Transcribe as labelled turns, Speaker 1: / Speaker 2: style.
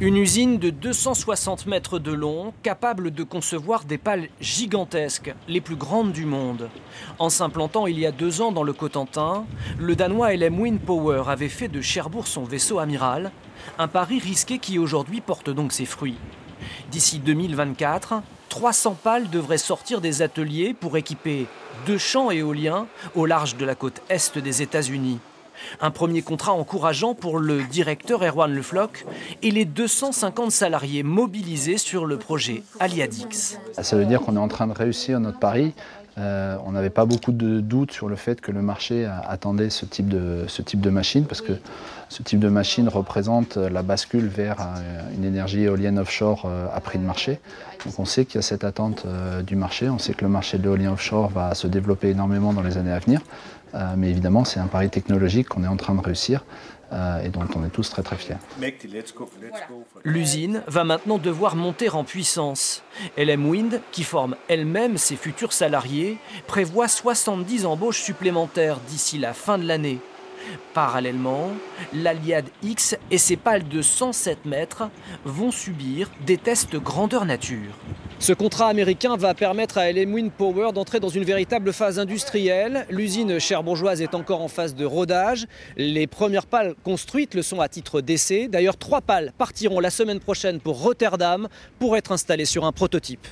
Speaker 1: Une usine de 260 mètres de long, capable de concevoir des pales gigantesques, les plus grandes du monde. En s'implantant il y a 2 ans dans le Cotentin, le Danois LM Wind Power avait fait de Cherbourg son vaisseau amiral, un pari risqué qui aujourd'hui porte donc ses fruits. D'ici 2024, 300 pales devraient sortir des ateliers pour équiper 2 champs éoliens au large de la côte est des États-Unis. Un premier contrat encourageant pour le directeur Erwan Le Floch et les 250 salariés mobilisés sur le projet Haliade-X.
Speaker 2: Ça veut dire qu'on est en train de réussir notre pari. On n'avait pas beaucoup de doutes sur le fait que le marché attendait ce type de machine, parce que ce type de machine représente la bascule vers une énergie éolienne offshore à prix de marché. Donc on sait qu'il y a cette attente du marché, on sait que le marché de l'éolien offshore va se développer énormément dans les années à venir. Mais évidemment, c'est un pari technologique qu'on est en train de réussir et dont on est tous très très fiers.
Speaker 1: L'usine va maintenant devoir monter en puissance. LM Wind, qui forme elle-même ses futurs salariés, prévoit 70 embauches supplémentaires d'ici la fin de l'année. Parallèlement, l'Haliade-X et ses pales de 107 mètres vont subir des tests grandeur nature. Ce contrat américain va permettre à LM Wind Power d'entrer dans une véritable phase industrielle. L'usine cherbourgeoise est encore en phase de rodage. Les premières pales construites le sont à titre d'essai. D'ailleurs, 3 pales partiront la semaine prochaine pour Rotterdam pour être installées sur un prototype.